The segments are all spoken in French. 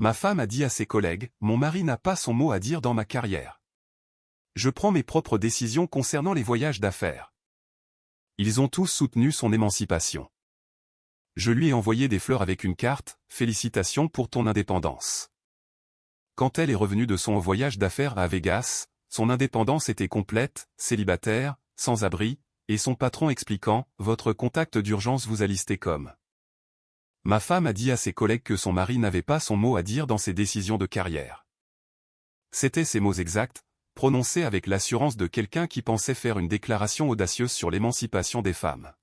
Ma femme a dit à ses collègues, mon mari n'a pas son mot à dire dans ma carrière. Je prends mes propres décisions concernant les voyages d'affaires. Ils ont tous soutenu son émancipation. Je lui ai envoyé des fleurs avec une carte, félicitations pour ton indépendance. Quand elle est revenue de son voyage d'affaires à Vegas, son indépendance était complète, célibataire, sans abri, et son patron expliquant, votre contact d'urgence vous a listé comme. Ma femme a dit à ses collègues que son mari n'avait pas son mot à dire dans ses décisions de carrière. C'étaient ces mots exacts, prononcés avec l'assurance de quelqu'un qui pensait faire une déclaration audacieuse sur l'émancipation des femmes.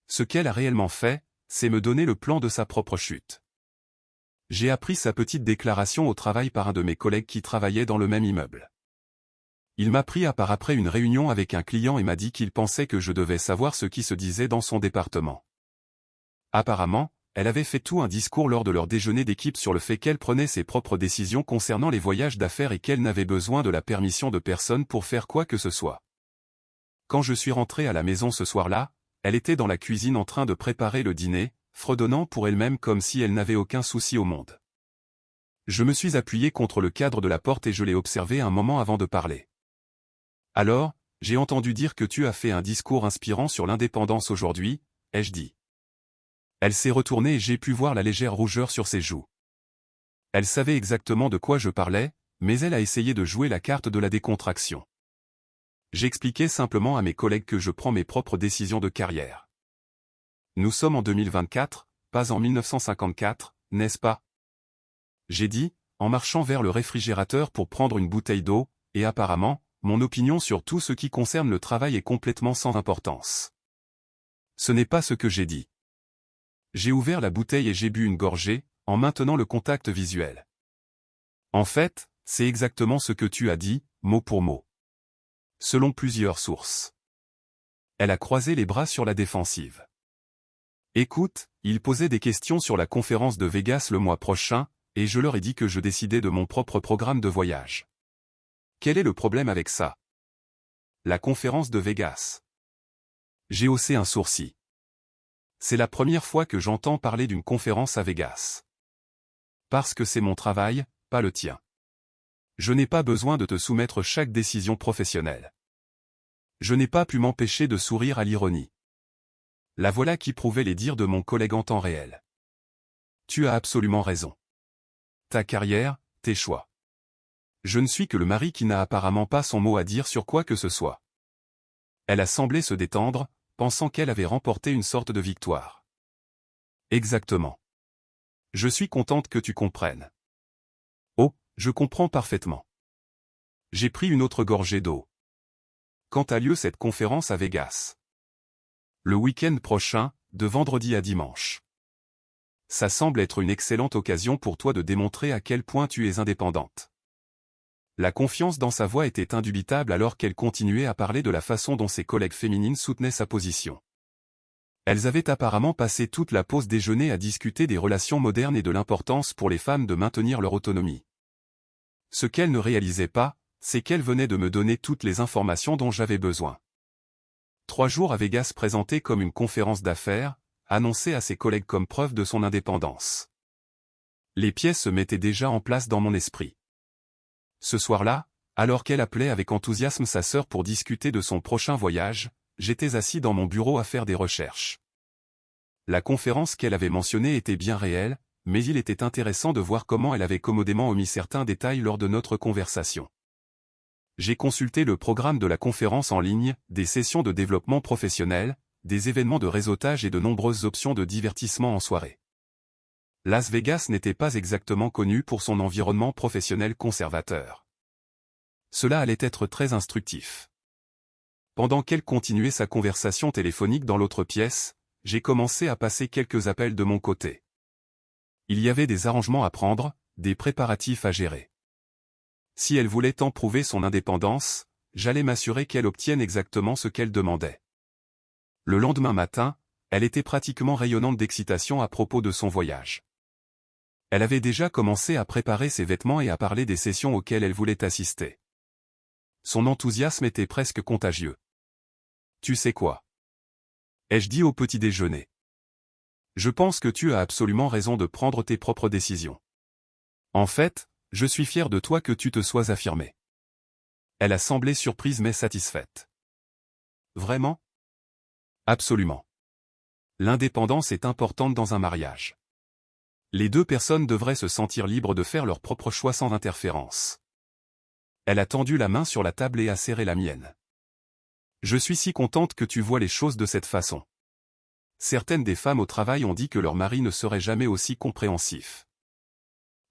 Ce qu'elle a réellement fait, c'est me donner le plan de sa propre chute. J'ai appris sa petite déclaration au travail par un de mes collègues qui travaillait dans le même immeuble. Il m'a pris à part après une réunion avec un client et m'a dit qu'il pensait que je devais savoir ce qui se disait dans son département. Apparemment, elle avait fait tout un discours lors de leur déjeuner d'équipe sur le fait qu'elle prenait ses propres décisions concernant les voyages d'affaires et qu'elle n'avait besoin de la permission de personne pour faire quoi que ce soit. Quand je suis rentré à la maison ce soir-là, elle était dans la cuisine en train de préparer le dîner, fredonnant pour elle-même comme si elle n'avait aucun souci au monde. Je me suis appuyé contre le cadre de la porte et je l'ai observée un moment avant de parler. Alors, j'ai entendu dire que tu as fait un discours inspirant sur l'indépendance aujourd'hui, ai-je dit. Elle s'est retournée et j'ai pu voir la légère rougeur sur ses joues. Elle savait exactement de quoi je parlais, mais elle a essayé de jouer la carte de la décontraction. J'expliquais simplement à mes collègues que je prends mes propres décisions de carrière. Nous sommes en 2024, pas en 1954, n'est-ce pas? J'ai dit, en marchant vers le réfrigérateur pour prendre une bouteille d'eau, et apparemment, mon opinion sur tout ce qui concerne le travail est complètement sans importance. Ce n'est pas ce que j'ai dit. J'ai ouvert la bouteille et j'ai bu une gorgée, en maintenant le contact visuel. En fait, c'est exactement ce que tu as dit, mot pour mot. Selon plusieurs sources. Elle a croisé les bras sur la défensive. Écoute, ils posaient des questions sur la conférence de Vegas le mois prochain, et je leur ai dit que je décidais de mon propre programme de voyage. Quel est le problème avec ça? La conférence de Vegas. J'ai haussé un sourcil. C'est la première fois que j'entends parler d'une conférence à Vegas. Parce que c'est mon travail, pas le tien. Je n'ai pas besoin de te soumettre chaque décision professionnelle. Je n'ai pas pu m'empêcher de sourire à l'ironie. La voilà qui prouvait les dires de mon collègue en temps réel. Tu as absolument raison. Ta carrière, tes choix. Je ne suis que le mari qui n'a apparemment pas son mot à dire sur quoi que ce soit. Elle a semblé se détendre, pensant qu'elle avait remporté une sorte de victoire. Exactement. Je suis contente que tu comprennes. Oh, je comprends parfaitement. J'ai pris une autre gorgée d'eau. Quand a lieu cette conférence à Vegas? Le week-end prochain, de vendredi à dimanche. Ça semble être une excellente occasion pour toi de démontrer à quel point tu es indépendante. La confiance dans sa voix était indubitable alors qu'elle continuait à parler de la façon dont ses collègues féminines soutenaient sa position. Elles avaient apparemment passé toute la pause déjeuner à discuter des relations modernes et de l'importance pour les femmes de maintenir leur autonomie. Ce qu'elle ne réalisait pas, c'est qu'elle venait de me donner toutes les informations dont j'avais besoin. 3 jours à Vegas présentés comme une conférence d'affaires, annoncée à ses collègues comme preuve de son indépendance. Les pièces se mettaient déjà en place dans mon esprit. Ce soir-là, alors qu'elle appelait avec enthousiasme sa sœur pour discuter de son prochain voyage, j'étais assis dans mon bureau à faire des recherches. La conférence qu'elle avait mentionnée était bien réelle, mais il était intéressant de voir comment elle avait commodément omis certains détails lors de notre conversation. J'ai consulté le programme de la conférence en ligne, des sessions de développement professionnel, des événements de réseautage et de nombreuses options de divertissement en soirée. Las Vegas n'était pas exactement connu pour son environnement professionnel conservateur. Cela allait être très instructif. Pendant qu'elle continuait sa conversation téléphonique dans l'autre pièce, j'ai commencé à passer quelques appels de mon côté. Il y avait des arrangements à prendre, des préparatifs à gérer. Si elle voulait tant prouver son indépendance, j'allais m'assurer qu'elle obtienne exactement ce qu'elle demandait. Le lendemain matin, elle était pratiquement rayonnante d'excitation à propos de son voyage. Elle avait déjà commencé à préparer ses vêtements et à parler des sessions auxquelles elle voulait assister. Son enthousiasme était presque contagieux. Tu sais quoi? Ai-je dit au petit déjeuner. Je pense que tu as absolument raison de prendre tes propres décisions. En fait, je suis fier de toi que tu te sois affirmée. Elle a semblé surprise mais satisfaite. Vraiment? Absolument. L'indépendance est importante dans un mariage. Les deux personnes devraient se sentir libres de faire leur propre choix sans interférence. Elle a tendu la main sur la table et a serré la mienne. Je suis si contente que tu vois les choses de cette façon. Certaines des femmes au travail ont dit que leur mari ne serait jamais aussi compréhensif.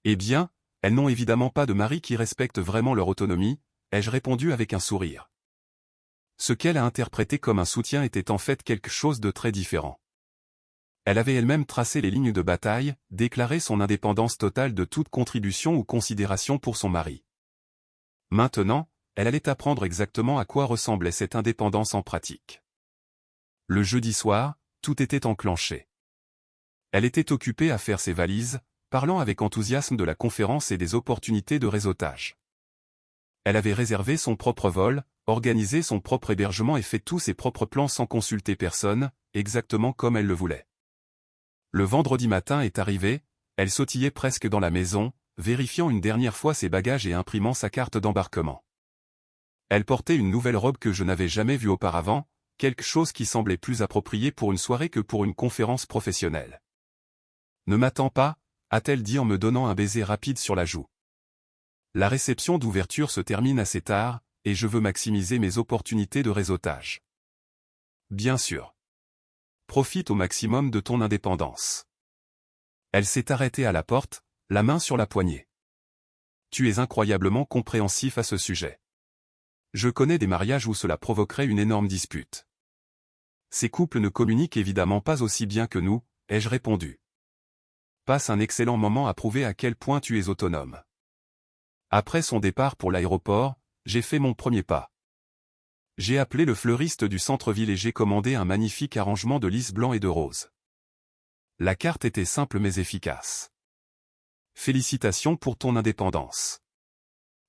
Eh bien, elles n'ont évidemment pas de mari qui respecte vraiment leur autonomie, ai-je répondu avec un sourire. Ce qu'elle a interprété comme un soutien était en fait quelque chose de très différent. Elle avait elle-même tracé les lignes de bataille, déclaré son indépendance totale de toute contribution ou considération pour son mari. Maintenant, elle allait apprendre exactement à quoi ressemblait cette indépendance en pratique. Le jeudi soir, tout était enclenché. Elle était occupée à faire ses valises, parlant avec enthousiasme de la conférence et des opportunités de réseautage. Elle avait réservé son propre vol, organisé son propre hébergement et fait tous ses propres plans sans consulter personne, exactement comme elle le voulait. Le vendredi matin est arrivé, elle sautillait presque dans la maison, vérifiant une dernière fois ses bagages et imprimant sa carte d'embarquement. Elle portait une nouvelle robe que je n'avais jamais vue auparavant, quelque chose qui semblait plus approprié pour une soirée que pour une conférence professionnelle. « Ne m'attends pas », a-t-elle dit en me donnant un baiser rapide sur la joue. La réception d'ouverture se termine assez tard, et je veux maximiser mes opportunités de réseautage. Bien sûr. Profite au maximum de ton indépendance. Elle s'est arrêtée à la porte, la main sur la poignée. Tu es incroyablement compréhensif à ce sujet. Je connais des mariages où cela provoquerait une énorme dispute. Ces couples ne communiquent évidemment pas aussi bien que nous, ai-je répondu. Passe un excellent moment à prouver à quel point tu es autonome. Après son départ pour l'aéroport, j'ai fait mon premier pas. J'ai appelé le fleuriste du centre-ville et j'ai commandé un magnifique arrangement de lys blanc et de rose. La carte était simple mais efficace. Félicitations pour ton indépendance.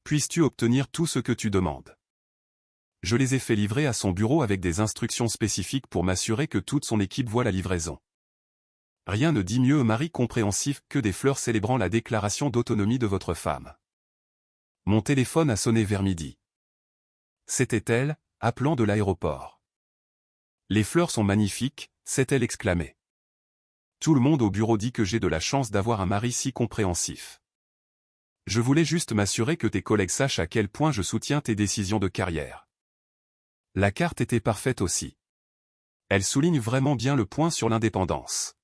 Puisses-tu obtenir tout ce que tu demandes? Je les ai fait livrer à son bureau avec des instructions spécifiques pour m'assurer que toute son équipe voit la livraison. Rien ne dit mieux mari compréhensif que des fleurs célébrant la déclaration d'autonomie de votre femme. Mon téléphone a sonné vers midi. C'était elle, appelant de l'aéroport. Les fleurs sont magnifiques, s'est-elle exclamée. Tout le monde au bureau dit que j'ai de la chance d'avoir un mari si compréhensif. Je voulais juste m'assurer que tes collègues sachent à quel point je soutiens tes décisions de carrière. La carte était parfaite aussi. Elle souligne vraiment bien le point sur l'indépendance.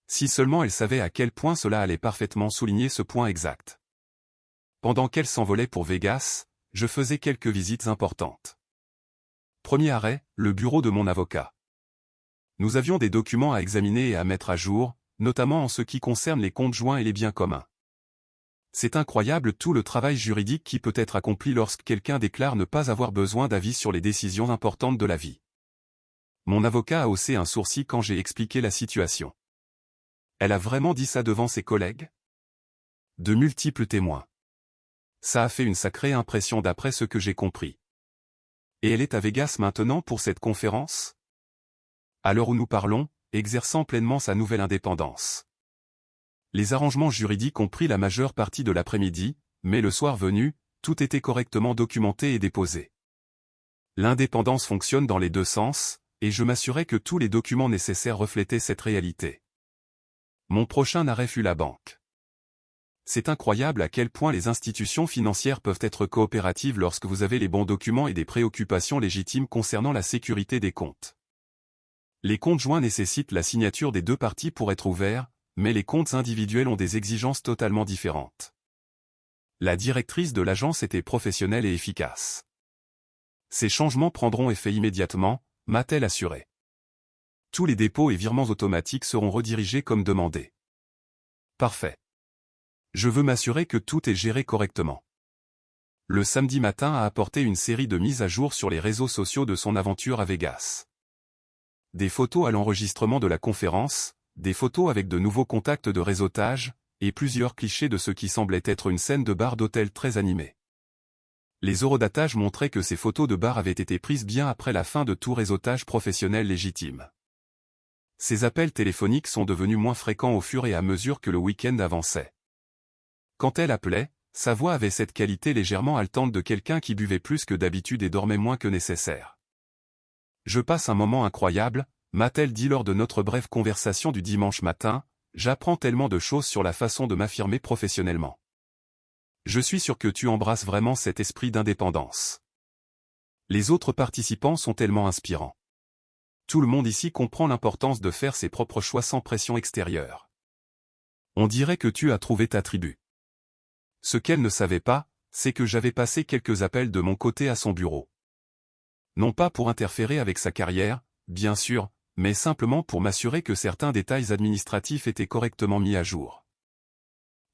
Si seulement elle savait à quel point cela allait parfaitement souligner ce point exact. Pendant qu'elle s'envolait pour Vegas, je faisais quelques visites importantes. Premier arrêt, le bureau de mon avocat. Nous avions des documents à examiner et à mettre à jour, notamment en ce qui concerne les comptes joints et les biens communs. C'est incroyable tout le travail juridique qui peut être accompli lorsque quelqu'un déclare ne pas avoir besoin d'avis sur les décisions importantes de la vie. Mon avocat a haussé un sourcil quand j'ai expliqué la situation. Elle a vraiment dit ça devant ses collègues? De multiples témoins. Ça a fait une sacrée impression d'après ce que j'ai compris. Et elle est à Vegas maintenant pour cette conférence? À l'heure où nous parlons, exerçant pleinement sa nouvelle indépendance. Les arrangements juridiques ont pris la majeure partie de l'après-midi, mais le soir venu, tout était correctement documenté et déposé. L'indépendance fonctionne dans les deux sens, et je m'assurais que tous les documents nécessaires reflétaient cette réalité. Mon prochain arrêt fut la banque. C'est incroyable à quel point les institutions financières peuvent être coopératives lorsque vous avez les bons documents et des préoccupations légitimes concernant la sécurité des comptes. Les comptes joints nécessitent la signature des deux parties pour être ouverts, mais les comptes individuels ont des exigences totalement différentes. La directrice de l'agence était professionnelle et efficace. Ces changements prendront effet immédiatement, m'a-t-elle assuré. Tous les dépôts et virements automatiques seront redirigés comme demandé. Parfait. Je veux m'assurer que tout est géré correctement. Le samedi matin a apporté une série de mises à jour sur les réseaux sociaux de son aventure à Vegas. Des photos à l'enregistrement de la conférence, des photos avec de nouveaux contacts de réseautage, et plusieurs clichés de ce qui semblait être une scène de bar d'hôtel très animée. Les eurodatages montraient que ces photos de bar avaient été prises bien après la fin de tout réseautage professionnel légitime. Ces appels téléphoniques sont devenus moins fréquents au fur et à mesure que le week-end avançait. Quand elle appelait, sa voix avait cette qualité légèrement haletante de quelqu'un qui buvait plus que d'habitude et dormait moins que nécessaire. « Je passe un moment incroyable », m'a-t-elle dit lors de notre brève conversation du dimanche matin, « j'apprends tellement de choses sur la façon de m'affirmer professionnellement. Je suis sûr que tu embrasses vraiment cet esprit d'indépendance. Les autres participants sont tellement inspirants. Tout le monde ici comprend l'importance de faire ses propres choix sans pression extérieure. On dirait que tu as trouvé ta tribu. » Ce qu'elle ne savait pas, c'est que j'avais passé quelques appels de mon côté à son bureau. Non pas pour interférer avec sa carrière, bien sûr, mais simplement pour m'assurer que certains détails administratifs étaient correctement mis à jour.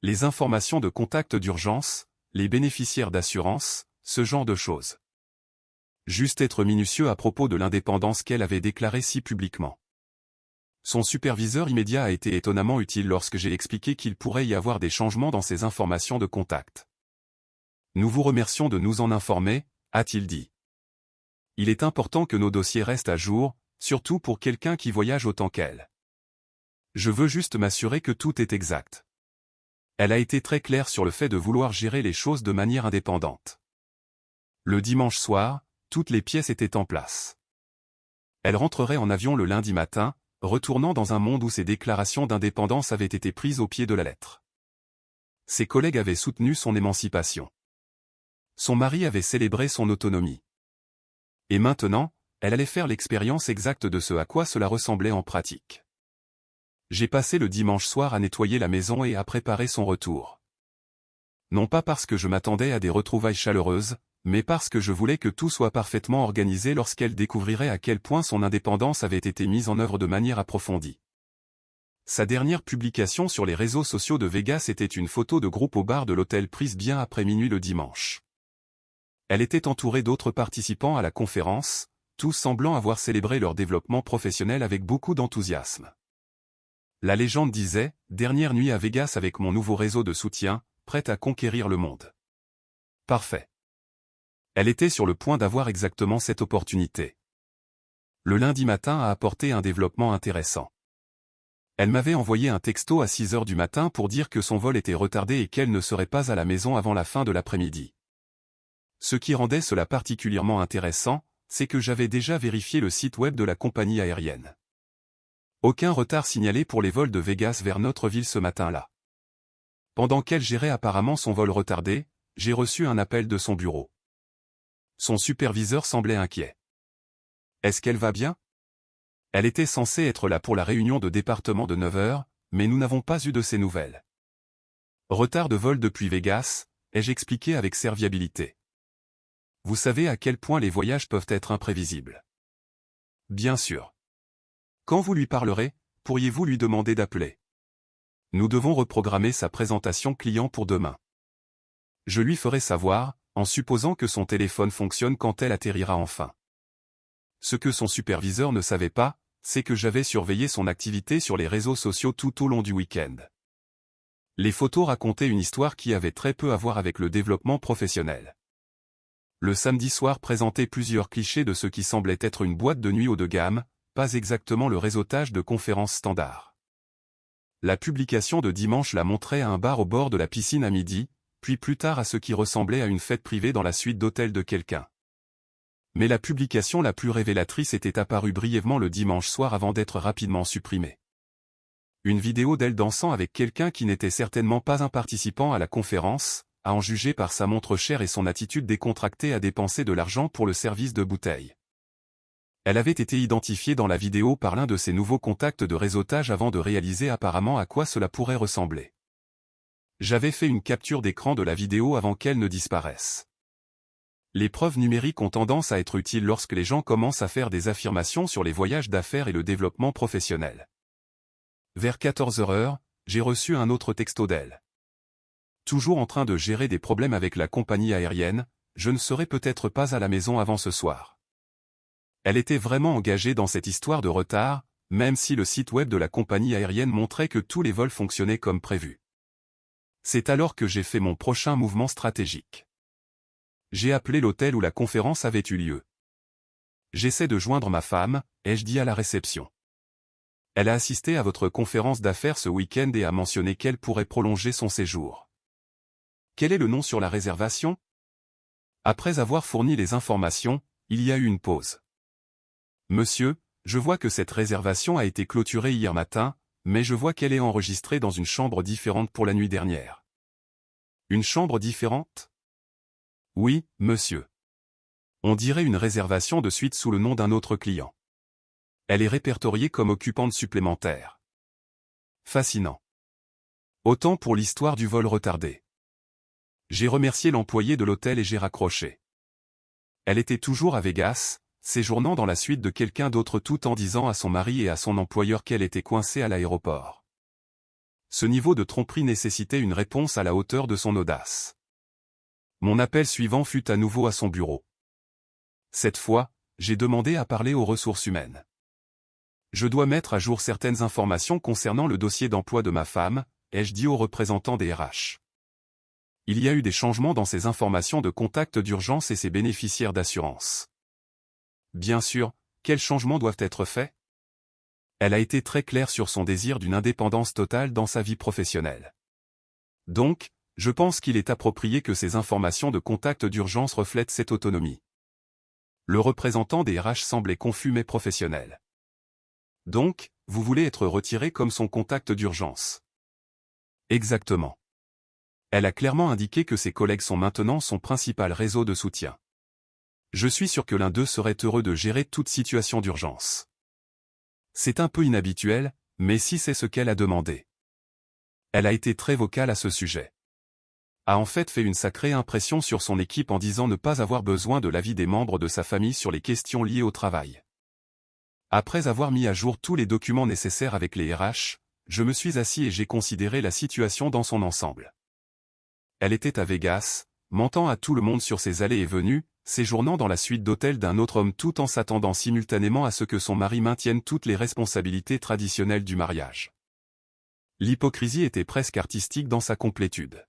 Les informations de contact d'urgence, les bénéficiaires d'assurance, ce genre de choses. Juste être minutieux à propos de l'indépendance qu'elle avait déclarée si publiquement. Son superviseur immédiat a été étonnamment utile lorsque j'ai expliqué qu'il pourrait y avoir des changements dans ces informations de contact. « Nous vous remercions de nous en informer », a-t-il dit. « Il est important que nos dossiers restent à jour, surtout pour quelqu'un qui voyage autant qu'elle. Je veux juste m'assurer que tout est exact. » Elle a été très claire sur le fait de vouloir gérer les choses de manière indépendante. Le dimanche soir, toutes les pièces étaient en place. Elle rentrerait en avion le lundi matin, retournant dans un monde où ses déclarations d'indépendance avaient été prises au pied de la lettre. Ses collègues avaient soutenu son émancipation. Son mari avait célébré son autonomie. Et maintenant, elle allait faire l'expérience exacte de ce à quoi cela ressemblait en pratique. J'ai passé le dimanche soir à nettoyer la maison et à préparer son retour. Non pas parce que je m'attendais à des retrouvailles chaleureuses, mais parce que je voulais que tout soit parfaitement organisé lorsqu'elle découvrirait à quel point son indépendance avait été mise en œuvre de manière approfondie. Sa dernière publication sur les réseaux sociaux de Vegas était une photo de groupe au bar de l'hôtel prise bien après minuit le dimanche. Elle était entourée d'autres participants à la conférence, tous semblant avoir célébré leur développement professionnel avec beaucoup d'enthousiasme. La légende disait « Dernière nuit à Vegas avec mon nouveau réseau de soutien, prête à conquérir le monde. » Parfait. Elle était sur le point d'avoir exactement cette opportunité. Le lundi matin a apporté un développement intéressant. Elle m'avait envoyé un texto à 6 heures du matin pour dire que son vol était retardé et qu'elle ne serait pas à la maison avant la fin de l'après-midi. Ce qui rendait cela particulièrement intéressant, c'est que j'avais déjà vérifié le site web de la compagnie aérienne. Aucun retard signalé pour les vols de Vegas vers notre ville ce matin-là. Pendant qu'elle gérait apparemment son vol retardé, j'ai reçu un appel de son bureau. Son superviseur semblait inquiet. Est-ce qu'elle va bien? Elle était censée être là pour la réunion de département de 9 heures, mais nous n'avons pas eu de ses nouvelles. Retard de vol depuis Vegas, ai-je expliqué avec serviabilité. Vous savez à quel point les voyages peuvent être imprévisibles. Bien sûr. Quand vous lui parlerez, pourriez-vous lui demander d'appeler? Nous devons reprogrammer sa présentation client pour demain. Je lui ferai savoir, en supposant que son téléphone fonctionne quand elle atterrira enfin. Ce que son superviseur ne savait pas, c'est que j'avais surveillé son activité sur les réseaux sociaux tout au long du week-end. Les photos racontaient une histoire qui avait très peu à voir avec le développement professionnel. Le samedi soir présentait plusieurs clichés de ce qui semblait être une boîte de nuit haut de gamme, pas exactement le réseautage de conférences standard. La publication de dimanche la montrait à un bar au bord de la piscine à midi, puis plus tard à ce qui ressemblait à une fête privée dans la suite d'hôtel de quelqu'un. Mais la publication la plus révélatrice était apparue brièvement le dimanche soir avant d'être rapidement supprimée. Une vidéo d'elle dansant avec quelqu'un qui n'était certainement pas un participant à la conférence, à en juger par sa montre chère et son attitude décontractée à dépenser de l'argent pour le service de bouteille. Elle avait été identifiée dans la vidéo par l'un de ses nouveaux contacts de réseautage avant de réaliser apparemment à quoi cela pourrait ressembler. J'avais fait une capture d'écran de la vidéo avant qu'elle ne disparaisse. Les preuves numériques ont tendance à être utiles lorsque les gens commencent à faire des affirmations sur les voyages d'affaires et le développement professionnel. Vers 14 heures, j'ai reçu un autre texto d'elle. Toujours en train de gérer des problèmes avec la compagnie aérienne, je ne serai peut-être pas à la maison avant ce soir. Elle était vraiment engagée dans cette histoire de retard, même si le site web de la compagnie aérienne montrait que tous les vols fonctionnaient comme prévu. C'est alors que j'ai fait mon prochain mouvement stratégique. J'ai appelé l'hôtel où la conférence avait eu lieu. J'essaie de joindre ma femme, ai-je dit à la réception. Elle a assisté à votre conférence d'affaires ce week-end et a mentionné qu'elle pourrait prolonger son séjour. quel est le nom sur la réservation? Après avoir fourni les informations, il y a eu une pause. Monsieur, je vois que cette réservation a été clôturée hier matin, mais je vois qu'elle est enregistrée dans une chambre différente pour la nuit dernière. Une chambre différente? Oui, monsieur. On dirait une réservation de suite sous le nom d'un autre client. Elle est répertoriée comme occupante supplémentaire. Fascinant. Autant pour l'histoire du vol retardé. J'ai remercié l'employé de l'hôtel et j'ai raccroché. Elle était toujours à Vegas, séjournant dans la suite de quelqu'un d'autre tout en disant à son mari et à son employeur qu'elle était coincée à l'aéroport. Ce niveau de tromperie nécessitait une réponse à la hauteur de son audace. Mon appel suivant fut à nouveau à son bureau. Cette fois, j'ai demandé à parler aux ressources humaines. Je dois mettre à jour certaines informations concernant le dossier d'emploi de ma femme, ai-je dit au représentant des RH. Il y a eu des changements dans ses informations de contact d'urgence et ses bénéficiaires d'assurance. Bien sûr, quels changements doivent être faits? Elle a été très claire sur son désir d'une indépendance totale dans sa vie professionnelle. Donc, je pense qu'il est approprié que ces informations de contact d'urgence reflètent cette autonomie. Le représentant des RH semblait confus mais professionnel. Donc, vous voulez être retiré comme son contact d'urgence? Exactement. Elle a clairement indiqué que ses collègues sont maintenant son principal réseau de soutien. Je suis sûr que l'un d'eux serait heureux de gérer toute situation d'urgence. C'est un peu inhabituel, mais si c'est ce qu'elle a demandé. Elle a été très vocale à ce sujet. A en fait une sacrée impression sur son équipe en disant ne pas avoir besoin de l'avis des membres de sa famille sur les questions liées au travail. Après avoir mis à jour tous les documents nécessaires avec les RH, je me suis assis et j'ai considéré la situation dans son ensemble. Elle était à Vegas, mentant à tout le monde sur ses allées et venues, séjournant dans la suite d'hôtel d'un autre homme tout en s'attendant simultanément à ce que son mari maintienne toutes les responsabilités traditionnelles du mariage. L'hypocrisie était presque artistique dans sa complétude.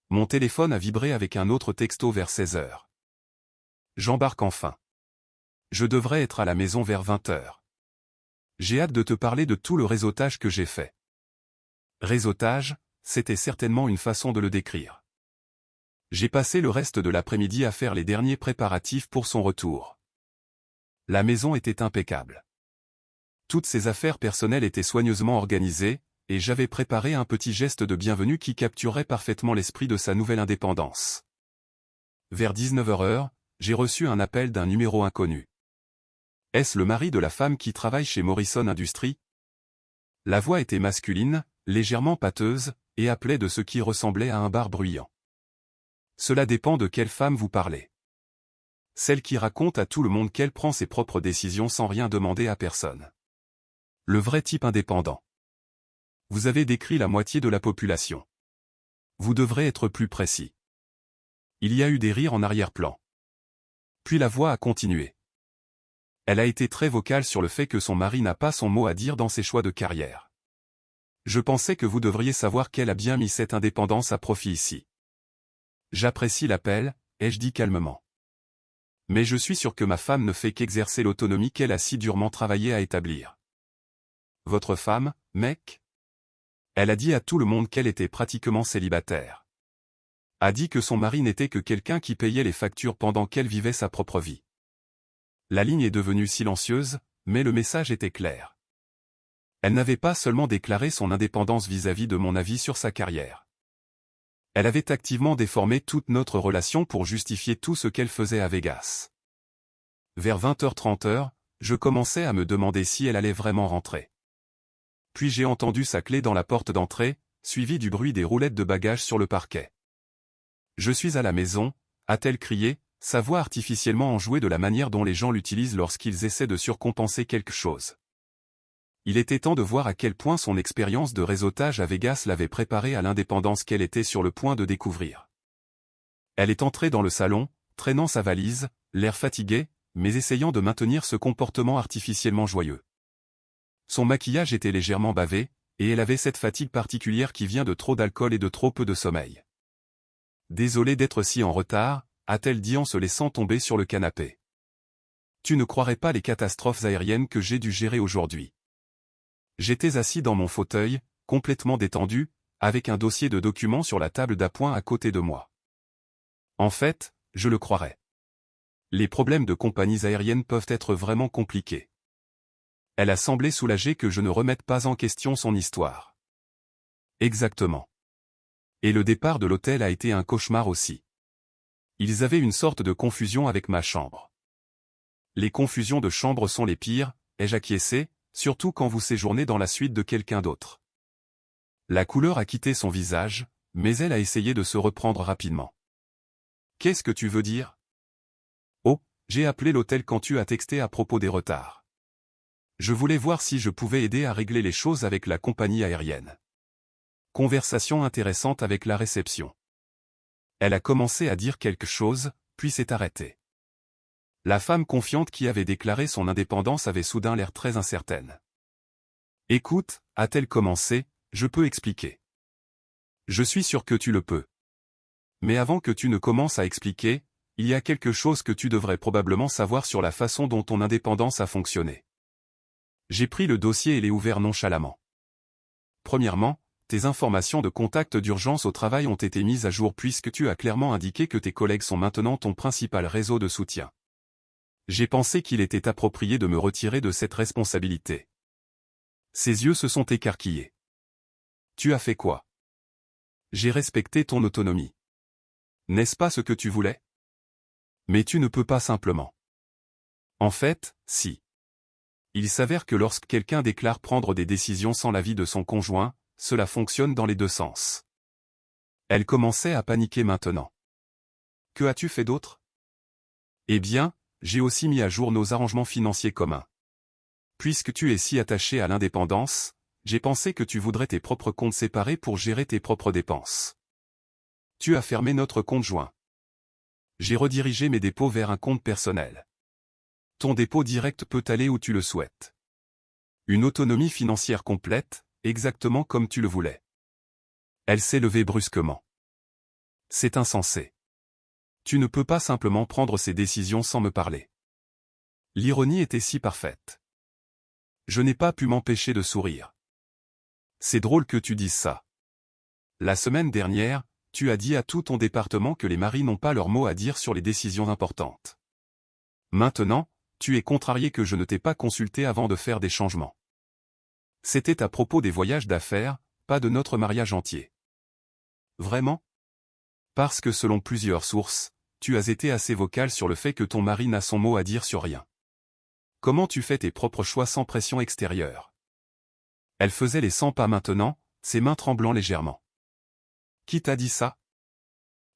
Mon téléphone a vibré avec un autre texto vers 16 heures. J'embarque enfin. Je devrais être à la maison vers 20 heures. J'ai hâte de te parler de tout le réseautage que j'ai fait. Réseautage, c'était certainement une façon de le décrire. J'ai passé le reste de l'après-midi à faire les derniers préparatifs pour son retour. La maison était impeccable. Toutes ses affaires personnelles étaient soigneusement organisées, et j'avais préparé un petit geste de bienvenue qui capturait parfaitement l'esprit de sa nouvelle indépendance. Vers 19h, j'ai reçu un appel d'un numéro inconnu. Est-ce le mari de la femme qui travaille chez Morrison Industries? La voix était masculine, légèrement pâteuse, et appelait de ce qui ressemblait à un bar bruyant. Cela dépend de quelle femme vous parlez. Celle qui raconte à tout le monde qu'elle prend ses propres décisions sans rien demander à personne. Le vrai type indépendant. Vous avez décrit la moitié de la population. Vous devrez être plus précis. Il y a eu des rires en arrière-plan. Puis la voix a continué. Elle a été très vocale sur le fait que son mari n'a pas son mot à dire dans ses choix de carrière. Je pensais que vous devriez savoir qu'elle a bien mis cette indépendance à profit ici. J'apprécie l'appel, ai-je dit calmement. Mais je suis sûr que ma femme ne fait qu'exercer l'autonomie qu'elle a si durement travaillé à établir. Votre femme, mec? Elle a dit à tout le monde qu'elle était pratiquement célibataire. A dit que son mari n'était que quelqu'un qui payait les factures pendant qu'elle vivait sa propre vie. La ligne est devenue silencieuse, mais le message était clair. Elle n'avait pas seulement déclaré son indépendance vis-à-vis de mon avis sur sa carrière. Elle avait activement déformé toute notre relation pour justifier tout ce qu'elle faisait à Vegas. Vers 20h30, je commençais à me demander si elle allait vraiment rentrer. Puis j'ai entendu sa clé dans la porte d'entrée, suivi du bruit des roulettes de bagages sur le parquet. « Je suis à la maison », a-t-elle crié, sa voix artificiellement enjouée de la manière dont les gens l'utilisent lorsqu'ils essaient de surcompenser quelque chose. Il était temps de voir à quel point son expérience de réseautage à Vegas l'avait préparée à l'indépendance qu'elle était sur le point de découvrir. Elle est entrée dans le salon, traînant sa valise, l'air fatigué, mais essayant de maintenir ce comportement artificiellement joyeux. Son maquillage était légèrement bavé, et elle avait cette fatigue particulière qui vient de trop d'alcool et de trop peu de sommeil. « Désolée d'être si en retard », a-t-elle dit en se laissant tomber sur le canapé. « Tu ne croirais pas les catastrophes aériennes que j'ai dû gérer aujourd'hui. » J'étais assis dans mon fauteuil, complètement détendu, avec un dossier de documents sur la table d'appoint à côté de moi. En fait, je le croirais. Les problèmes de compagnies aériennes peuvent être vraiment compliqués. Elle a semblé soulagée que je ne remette pas en question son histoire. Exactement. Et le départ de l'hôtel a été un cauchemar aussi. Ils avaient une sorte de confusion avec ma chambre. Les confusions de chambre sont les pires, ai-je acquiescé, surtout quand vous séjournez dans la suite de quelqu'un d'autre. La couleur a quitté son visage, mais elle a essayé de se reprendre rapidement. Qu'est-ce que tu veux dire? Oh, j'ai appelé l'hôtel quand tu as texté à propos des retards. Je voulais voir si je pouvais aider à régler les choses avec la compagnie aérienne. Conversation intéressante avec la réception. Elle a commencé à dire quelque chose, puis s'est arrêtée. La femme confiante qui avait déclaré son indépendance avait soudain l'air très incertaine. Écoute, a-t-elle commencé, je peux expliquer. Je suis sûr que tu le peux. Mais avant que tu ne commences à expliquer, il y a quelque chose que tu devrais probablement savoir sur la façon dont ton indépendance a fonctionné. J'ai pris le dossier et l'ai ouvert nonchalamment. Premièrement, tes informations de contact d'urgence au travail ont été mises à jour puisque tu as clairement indiqué que tes collègues sont maintenant ton principal réseau de soutien. J'ai pensé qu'il était approprié de me retirer de cette responsabilité. Ses yeux se sont écarquillés. Tu as fait quoi? J'ai respecté ton autonomie. N'est-ce pas ce que tu voulais? Mais tu ne peux pas simplement. En fait, si. Il s'avère que lorsque quelqu'un déclare prendre des décisions sans l'avis de son conjoint, cela fonctionne dans les deux sens. Elle commençait à paniquer maintenant. Que as-tu fait d'autre? Eh bien, j'ai aussi mis à jour nos arrangements financiers communs. Puisque tu es si attaché à l'indépendance, j'ai pensé que tu voudrais tes propres comptes séparés pour gérer tes propres dépenses. Tu as fermé notre compte joint. J'ai redirigé mes dépôts vers un compte personnel. Ton dépôt direct peut aller où tu le souhaites. Une autonomie financière complète, exactement comme tu le voulais. Elle s'est levée brusquement. C'est insensé. Tu ne peux pas simplement prendre ces décisions sans me parler. L'ironie était si parfaite. Je n'ai pas pu m'empêcher de sourire. C'est drôle que tu dises ça. La semaine dernière, tu as dit à tout ton département que les maris n'ont pas leur mot à dire sur les décisions importantes. Maintenant, tu es contrarié que je ne t'ai pas consulté avant de faire des changements. C'était à propos des voyages d'affaires, pas de notre mariage entier. Vraiment? Parce que selon plusieurs sources, tu as été assez vocal sur le fait que ton mari n'a son mot à dire sur rien. Comment tu fais tes propres choix sans pression extérieure? Elle faisait les 100 pas maintenant, ses mains tremblant légèrement. Qui t'a dit ça?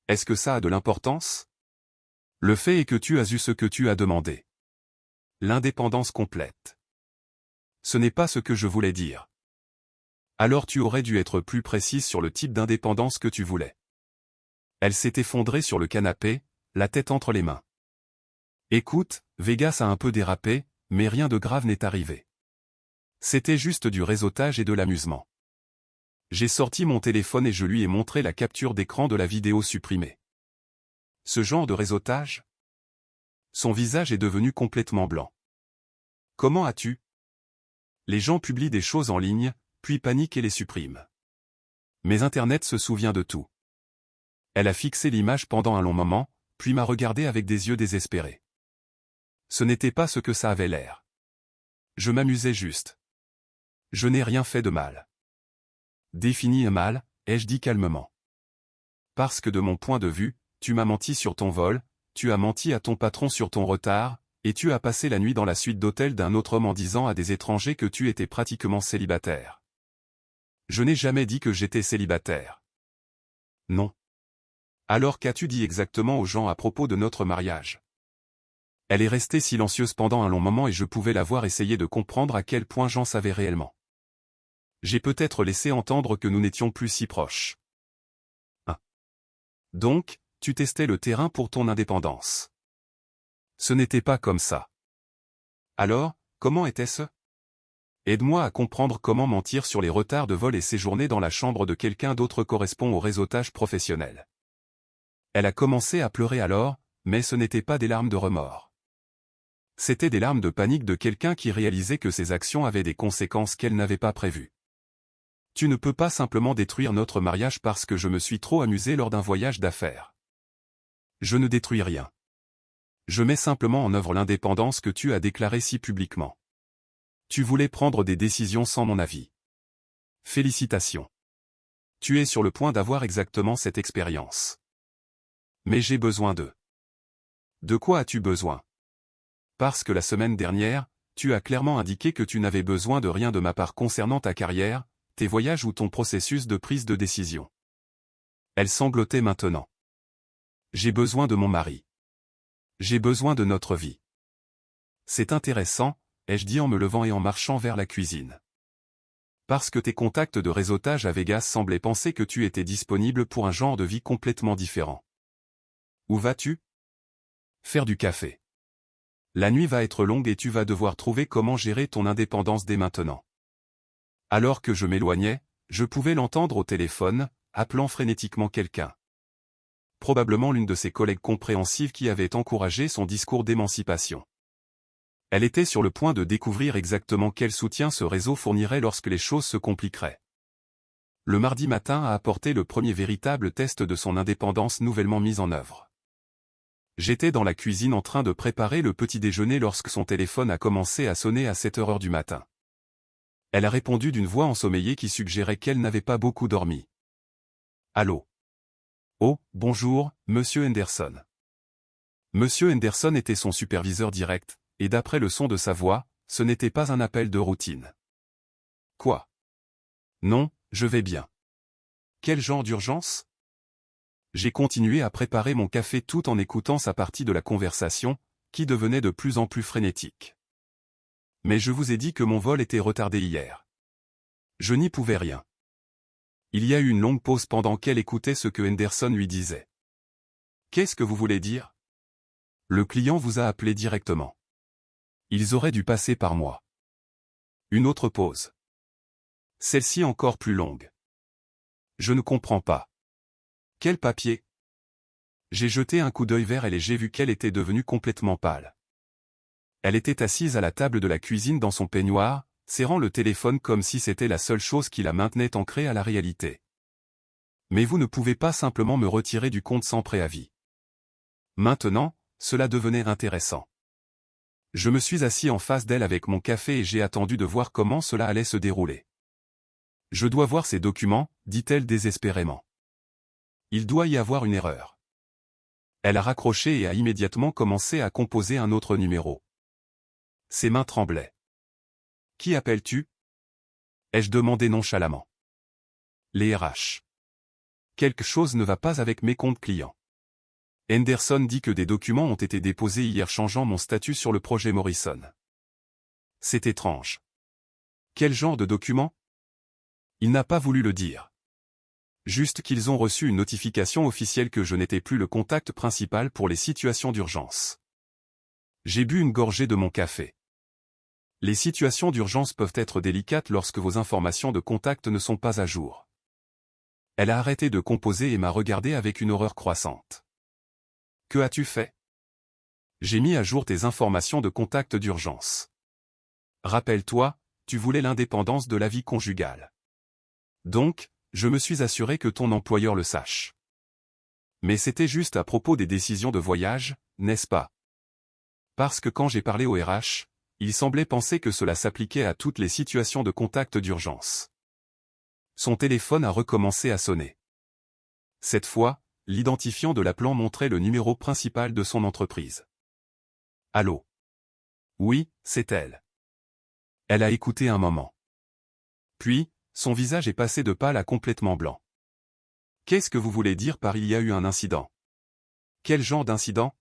Est-ce que ça a de l'importance? Le fait est que tu as eu ce que tu as demandé. L'indépendance complète. Ce n'est pas ce que je voulais dire. Alors tu aurais dû être plus précise sur le type d'indépendance que tu voulais. Elle s'est effondrée sur le canapé, la tête entre les mains. Écoute, Vegas a un peu dérapé, mais rien de grave n'est arrivé. C'était juste du réseautage et de l'amusement. J'ai sorti mon téléphone et je lui ai montré la capture d'écran de la vidéo supprimée. Ce genre de réseautage? Son visage est devenu complètement blanc. Comment as-tu? Les gens publient des choses en ligne, puis paniquent et les suppriment. Mais Internet se souvient de tout. Elle a fixé l'image pendant un long moment, puis m'a regardé avec des yeux désespérés. Ce n'était pas ce que ça avait l'air. Je m'amusais juste. Je n'ai rien fait de mal. Définis un mal, ai-je dit calmement. Parce que de mon point de vue, tu m'as menti sur ton vol, tu as menti à ton patron sur ton retard, et tu as passé la nuit dans la suite d'hôtel d'un autre homme en disant à des étrangers que tu étais pratiquement célibataire. Je n'ai jamais dit que j'étais célibataire. Non. Alors qu'as-tu dit exactement aux gens à propos de notre mariage? Elle est restée silencieuse pendant un long moment et je pouvais la voir essayer de comprendre à quel point j'en savais réellement. J'ai peut-être laissé entendre que nous n'étions plus si proches. Ah. Donc, tu testais le terrain pour ton indépendance. Ce n'était pas comme ça. Alors, comment était-ce? Aide-moi à comprendre comment mentir sur les retards de vol et séjourner dans la chambre de quelqu'un d'autre correspond au réseautage professionnel. Elle a commencé à pleurer alors, mais ce n'était pas des larmes de remords. C'était des larmes de panique de quelqu'un qui réalisait que ses actions avaient des conséquences qu'elle n'avait pas prévues. Tu ne peux pas simplement détruire notre mariage parce que je me suis trop amusé lors d'un voyage d'affaires. Je ne détruis rien. Je mets simplement en œuvre l'indépendance que tu as déclarée si publiquement. Tu voulais prendre des décisions sans mon avis. Félicitations. Tu es sur le point d'avoir exactement cette expérience. Mais j'ai besoin de... De quoi as-tu besoin? Parce que la semaine dernière, tu as clairement indiqué que tu n'avais besoin de rien de ma part concernant ta carrière, tes voyages ou ton processus de prise de décision. Elle sanglotait maintenant. J'ai besoin de mon mari. J'ai besoin de notre vie. C'est intéressant, ai-je dit en me levant et en marchant vers la cuisine. Parce que tes contacts de réseautage à Vegas semblaient penser que tu étais disponible pour un genre de vie complètement différent. Où vas-tu? Faire du café. La nuit va être longue et tu vas devoir trouver comment gérer ton indépendance dès maintenant. Alors que je m'éloignais, je pouvais l'entendre au téléphone, appelant frénétiquement quelqu'un. Probablement l'une de ses collègues compréhensives qui avait encouragé son discours d'émancipation. Elle était sur le point de découvrir exactement quel soutien ce réseau fournirait lorsque les choses se compliqueraient. Le mardi matin a apporté le premier véritable test de son indépendance nouvellement mise en œuvre. J'étais dans la cuisine en train de préparer le petit déjeuner lorsque son téléphone a commencé à sonner à 7 heures du matin. Elle a répondu d'une voix ensommeillée qui suggérait qu'elle n'avait pas beaucoup dormi. Allô? Oh, bonjour, Monsieur Henderson. Monsieur Henderson était son superviseur direct, et d'après le son de sa voix, ce n'était pas un appel de routine. Quoi? Non, je vais bien. Quel genre d'urgence? J'ai continué à préparer mon café tout en écoutant sa partie de la conversation, qui devenait de plus en plus frénétique. Mais je vous ai dit que mon vol était retardé hier. Je n'y pouvais rien. Il y a eu une longue pause pendant qu'elle écoutait ce que Henderson lui disait. Qu'est-ce que vous voulez dire? Le client vous a appelé directement. Ils auraient dû passer par moi. Une autre pause. Celle-ci encore plus longue. Je ne comprends pas. Quel papier? J'ai jeté un coup d'œil vers elle et j'ai vu qu'elle était devenue complètement pâle. Elle était assise à la table de la cuisine dans son peignoir, serrant le téléphone comme si c'était la seule chose qui la maintenait ancrée à la réalité. Mais vous ne pouvez pas simplement me retirer du compte sans préavis. Maintenant, cela devenait intéressant. Je me suis assis en face d'elle avec mon café et j'ai attendu de voir comment cela allait se dérouler. Je dois voir ces documents, dit-elle désespérément. Il doit y avoir une erreur. Elle a raccroché et a immédiatement commencé à composer un autre numéro. Ses mains tremblaient. Qui appelles-tu? Ai-je demandé nonchalamment. Les RH. Quelque chose ne va pas avec mes comptes clients. Henderson dit que des documents ont été déposés hier changeant mon statut sur le projet Morrison. C'est étrange. Quel genre de documents? Il n'a pas voulu le dire. Juste qu'ils ont reçu une notification officielle que je n'étais plus le contact principal pour les situations d'urgence. J'ai bu une gorgée de mon café. Les situations d'urgence peuvent être délicates lorsque vos informations de contact ne sont pas à jour. Elle a arrêté de composer et m'a regardé avec une horreur croissante. Que as-tu fait? J'ai mis à jour tes informations de contact d'urgence. Rappelle-toi, tu voulais l'indépendance de la vie conjugale. Donc, je me suis assuré que ton employeur le sache. Mais c'était juste à propos des décisions de voyage, n'est-ce pas? Parce que quand j'ai parlé au RH, il semblait penser que cela s'appliquait à toutes les situations de contact d'urgence. Son téléphone a recommencé à sonner. Cette fois, l'identifiant de l'appelant montrait le numéro principal de son entreprise. Allô? Oui, c'est elle. Elle a écouté un moment. Puis, son visage est passé de pâle à complètement blanc. Qu'est-ce que vous voulez dire par il y a eu un incident? Quel genre d'incident?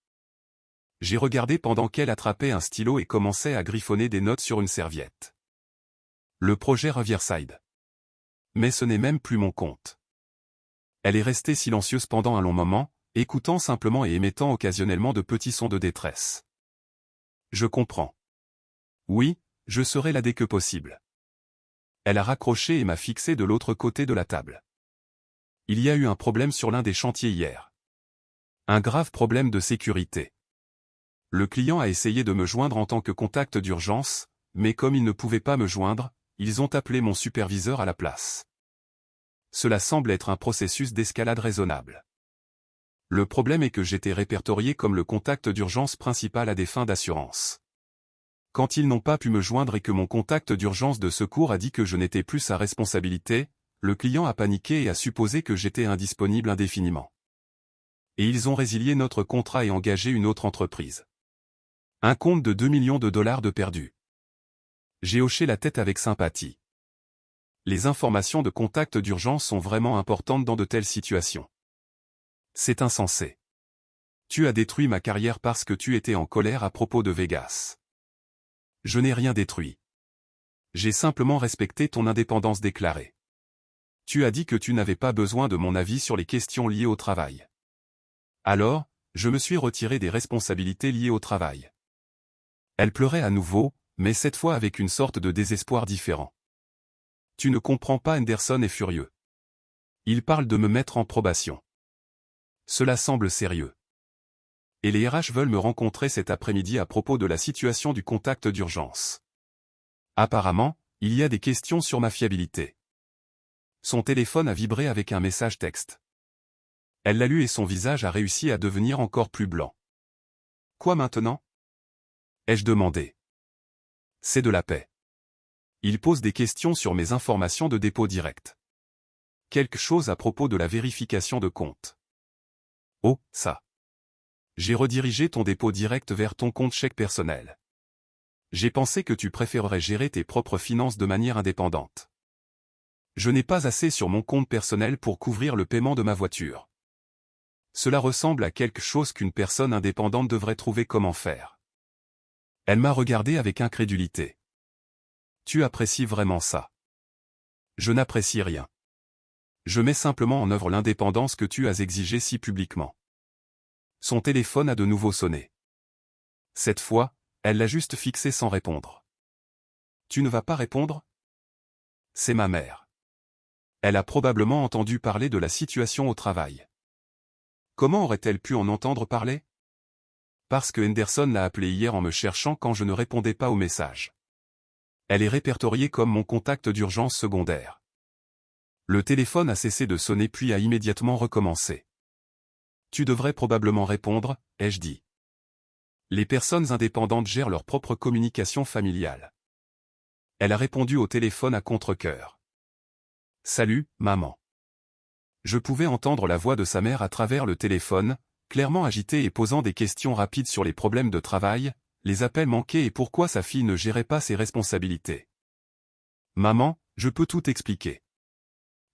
J'ai regardé pendant qu'elle attrapait un stylo et commençait à griffonner des notes sur une serviette. Le projet Riverside. Mais ce n'est même plus mon compte. Elle est restée silencieuse pendant un long moment, écoutant simplement et émettant occasionnellement de petits sons de détresse. Je comprends. Oui, je serai là dès que possible. Elle a raccroché et m'a fixé de l'autre côté de la table. Il y a eu un problème sur l'un des chantiers hier. Un grave problème de sécurité. Le client a essayé de me joindre en tant que contact d'urgence, mais comme il ne pouvait pas me joindre, ils ont appelé mon superviseur à la place. Cela semble être un processus d'escalade raisonnable. Le problème est que j'étais répertorié comme le contact d'urgence principal à des fins d'assurance. Quand ils n'ont pas pu me joindre et que mon contact d'urgence de secours a dit que je n'étais plus sa responsabilité, le client a paniqué et a supposé que j'étais indisponible indéfiniment. Et ils ont résilié notre contrat et engagé une autre entreprise. Un compte de 2 millions de dollars de perdu. J'ai hoché la tête avec sympathie. Les informations de contact d'urgence sont vraiment importantes dans de telles situations. C'est insensé. Tu as détruit ma carrière parce que tu étais en colère à propos de Vegas. Je n'ai rien détruit. J'ai simplement respecté ton indépendance déclarée. Tu as dit que tu n'avais pas besoin de mon avis sur les questions liées au travail. Alors, je me suis retiré des responsabilités liées au travail. Elle pleurait à nouveau, mais cette fois avec une sorte de désespoir différent. Tu ne comprends pas, Henderson est furieux. Il parle de me mettre en probation. Cela semble sérieux. Et les RH veulent me rencontrer cet après-midi à propos de la situation du contact d'urgence. Apparemment, il y a des questions sur ma fiabilité. Son téléphone a vibré avec un message texte. Elle l'a lu et son visage a réussi à devenir encore plus blanc. Quoi maintenant? Ai-je demandé. C'est de la paix. Il pose des questions sur mes informations de dépôt direct. Quelque chose à propos de la vérification de compte. Oh, ça. J'ai redirigé ton dépôt direct vers ton compte chèque personnel. J'ai pensé que tu préférerais gérer tes propres finances de manière indépendante. Je n'ai pas assez sur mon compte personnel pour couvrir le paiement de ma voiture. Cela ressemble à quelque chose qu'une personne indépendante devrait trouver comment faire. Elle m'a regardé avec incrédulité. Tu apprécies vraiment ça? Je n'apprécie rien. Je mets simplement en œuvre l'indépendance que tu as exigée si publiquement. Son téléphone a de nouveau sonné. Cette fois, elle l'a juste fixé sans répondre. Tu ne vas pas répondre? C'est ma mère. Elle a probablement entendu parler de la situation au travail. Comment aurait-elle pu en entendre parler? Parce que Henderson l'a appelée hier en me cherchant quand je ne répondais pas au message. Elle est répertoriée comme mon contact d'urgence secondaire. Le téléphone a cessé de sonner puis a immédiatement recommencé. Tu devrais probablement répondre, ai-je dit. Les personnes indépendantes gèrent leur propre communication familiale. Elle a répondu au téléphone à contre-cœur. Salut, maman. Je pouvais entendre la voix de sa mère à travers le téléphone, clairement agitée et posant des questions rapides sur les problèmes de travail, les appels manqués et pourquoi sa fille ne gérait pas ses responsabilités. Maman, je peux tout expliquer.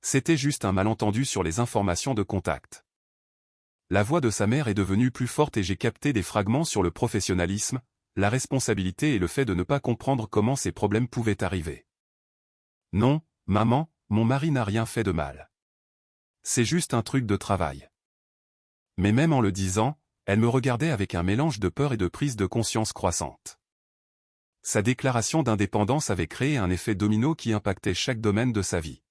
C'était juste un malentendu sur les informations de contact. La voix de sa mère est devenue plus forte et j'ai capté des fragments sur le professionnalisme, la responsabilité et le fait de ne pas comprendre comment ces problèmes pouvaient arriver. Non, maman, mon mari n'a rien fait de mal. C'est juste un truc de travail. Mais même en le disant, elle me regardait avec un mélange de peur et de prise de conscience croissante. Sa déclaration d'indépendance avait créé un effet domino qui impactait chaque domaine de sa vie.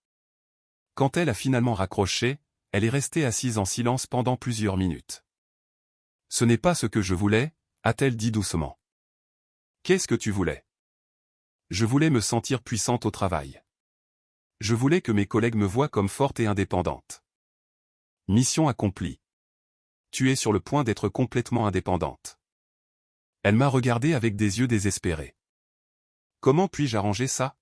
Quand elle a finalement raccroché, elle est restée assise en silence pendant plusieurs minutes. Ce n'est pas ce que je voulais, a-t-elle dit doucement. Qu'est-ce que tu voulais? Je voulais me sentir puissante au travail. Je voulais que mes collègues me voient comme forte et indépendante. Mission accomplie. Tu es sur le point d'être complètement indépendante. Elle m'a regardé avec des yeux désespérés. Comment puis-je arranger ça?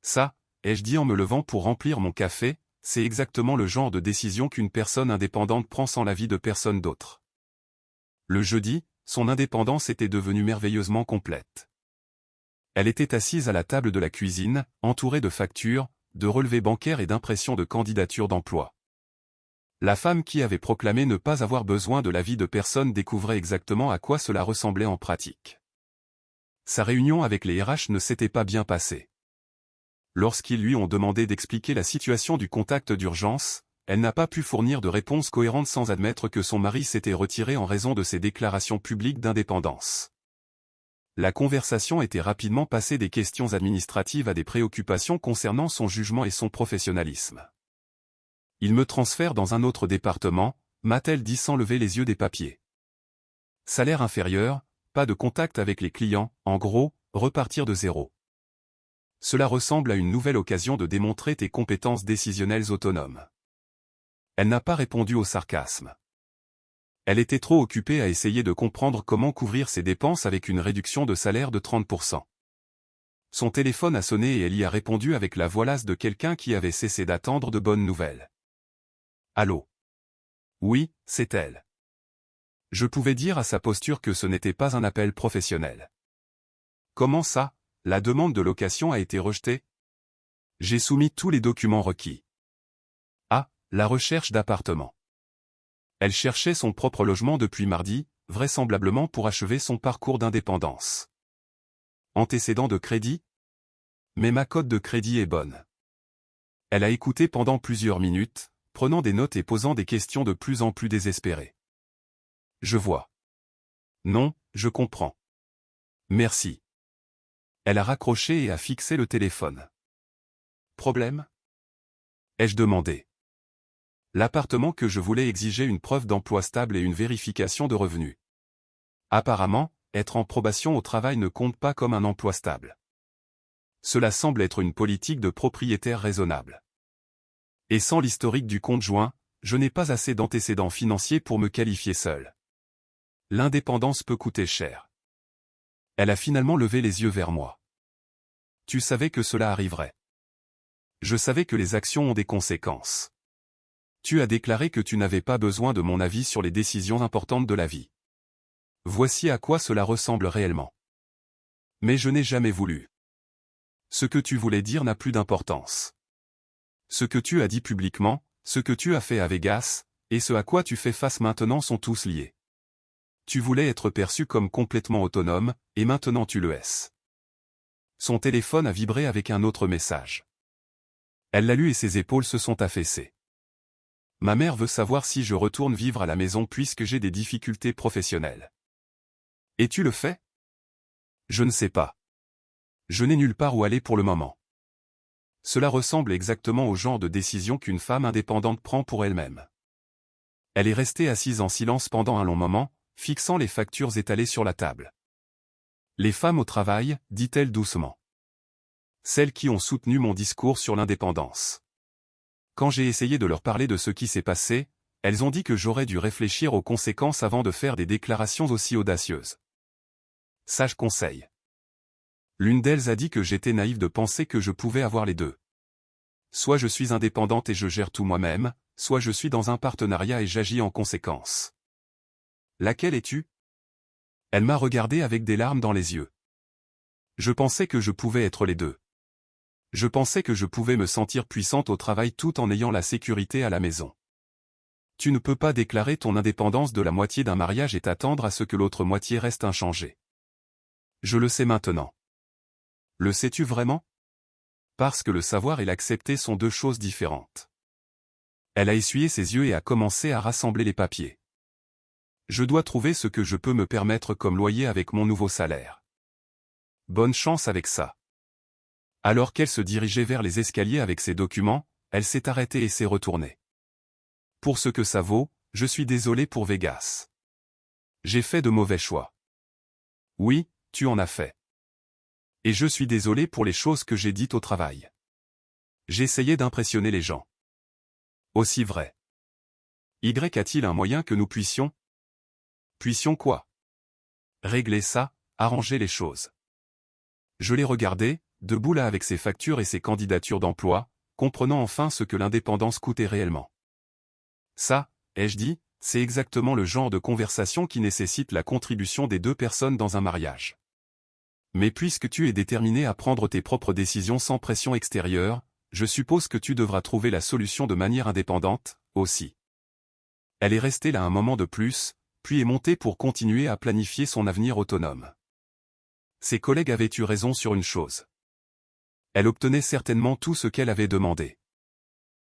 Ça, ai-je dit en me levant pour remplir mon café, c'est exactement le genre de décision qu'une personne indépendante prend sans l'avis de personne d'autre. Le jeudi, son indépendance était devenue merveilleusement complète. Elle était assise à la table de la cuisine, entourée de factures, de relevés bancaires et d'impressions de candidatures d'emploi. La femme qui avait proclamé ne pas avoir besoin de l'avis de personne découvrait exactement à quoi cela ressemblait en pratique. Sa réunion avec les RH ne s'était pas bien passée. Lorsqu'ils lui ont demandé d'expliquer la situation du contact d'urgence, elle n'a pas pu fournir de réponse cohérente sans admettre que son mari s'était retiré en raison de ses déclarations publiques d'indépendance. La conversation était rapidement passée des questions administratives à des préoccupations concernant son jugement et son professionnalisme. Il me transfère dans un autre département, m'a-t-elle dit sans lever les yeux des papiers. Salaire inférieur, pas de contact avec les clients, en gros, repartir de zéro. Cela ressemble à une nouvelle occasion de démontrer tes compétences décisionnelles autonomes. Elle n'a pas répondu au sarcasme. Elle était trop occupée à essayer de comprendre comment couvrir ses dépenses avec une réduction de salaire de 30%. Son téléphone a sonné et elle y a répondu avec la voilasse de quelqu'un qui avait cessé d'attendre de bonnes nouvelles. Allô? Oui, c'est elle. Je pouvais dire à sa posture que ce n'était pas un appel professionnel. Comment ça, la demande de location a été rejetée? J'ai soumis tous les documents requis. Ah, la recherche d'appartement. Elle cherchait son propre logement depuis mardi, vraisemblablement pour achever son parcours d'indépendance. Antécédent de crédit? Mais ma cote de crédit est bonne. Elle a écouté pendant plusieurs minutes, prenant des notes et posant des questions de plus en plus désespérées. Je vois. Non, je comprends. Merci. Elle a raccroché et a fixé le téléphone. Problème? Ai-je demandé. L'appartement que je voulais exigeait une preuve d'emploi stable et une vérification de revenus. Apparemment, être en probation au travail ne compte pas comme un emploi stable. Cela semble être une politique de propriétaire raisonnable. Et sans l'historique du conjoint, je n'ai pas assez d'antécédents financiers pour me qualifier seul. L'indépendance peut coûter cher. Elle a finalement levé les yeux vers moi. Tu savais que cela arriverait. Je savais que les actions ont des conséquences. Tu as déclaré que tu n'avais pas besoin de mon avis sur les décisions importantes de la vie. Voici à quoi cela ressemble réellement. Mais je n'ai jamais voulu. Ce que tu voulais dire n'a plus d'importance. Ce que tu as dit publiquement, ce que tu as fait à Vegas, et ce à quoi tu fais face maintenant sont tous liés. Tu voulais être perçu comme complètement autonome, et maintenant tu le es. Son téléphone a vibré avec un autre message. Elle l'a lu et ses épaules se sont affaissées. Ma mère veut savoir si je retourne vivre à la maison puisque j'ai des difficultés professionnelles. Et tu le fais? Je ne sais pas. Je n'ai nulle part où aller pour le moment. Cela ressemble exactement au genre de décision qu'une femme indépendante prend pour elle-même. Elle est restée assise en silence pendant un long moment, fixant les factures étalées sur la table. Les femmes au travail, dit-elle doucement. Celles qui ont soutenu mon discours sur l'indépendance. Quand j'ai essayé de leur parler de ce qui s'est passé, elles ont dit que j'aurais dû réfléchir aux conséquences avant de faire des déclarations aussi audacieuses. Sage conseil. L'une d'elles a dit que j'étais naïf de penser que je pouvais avoir les deux. Soit je suis indépendante et je gère tout moi-même, soit je suis dans un partenariat et j'agis en conséquence. Laquelle es-tu? Elle m'a regardé avec des larmes dans les yeux. Je pensais que je pouvais être les deux. Je pensais que je pouvais me sentir puissante au travail tout en ayant la sécurité à la maison. Tu ne peux pas déclarer ton indépendance de la moitié d'un mariage et t'attendre à ce que l'autre moitié reste inchangée. Je le sais maintenant. Le sais-tu vraiment? Parce que le savoir et l'accepter sont deux choses différentes. Elle a essuyé ses yeux et a commencé à rassembler les papiers. Je dois trouver ce que je peux me permettre comme loyer avec mon nouveau salaire. Bonne chance avec ça. Alors qu'elle se dirigeait vers les escaliers avec ses documents, elle s'est arrêtée et s'est retournée. Pour ce que ça vaut, je suis désolé pour Vegas. J'ai fait de mauvais choix. Oui, tu en as fait. Et je suis désolé pour les choses que j'ai dites au travail. J'essayais d'impressionner les gens. Aussi vrai. Y a-t-il un moyen que nous puissions? Puissions quoi? Régler ça, arranger les choses. Je l'ai regardé, debout là avec ses factures et ses candidatures d'emploi, comprenant enfin ce que l'indépendance coûtait réellement. Ça, ai-je dit, c'est exactement le genre de conversation qui nécessite la contribution des deux personnes dans un mariage. Mais puisque tu es déterminé à prendre tes propres décisions sans pression extérieure, je suppose que tu devras trouver la solution de manière indépendante, aussi. Elle est restée là un moment de plus, puis est montée pour continuer à planifier son avenir autonome. Ses collègues avaient eu raison sur une chose. Elle obtenait certainement tout ce qu'elle avait demandé.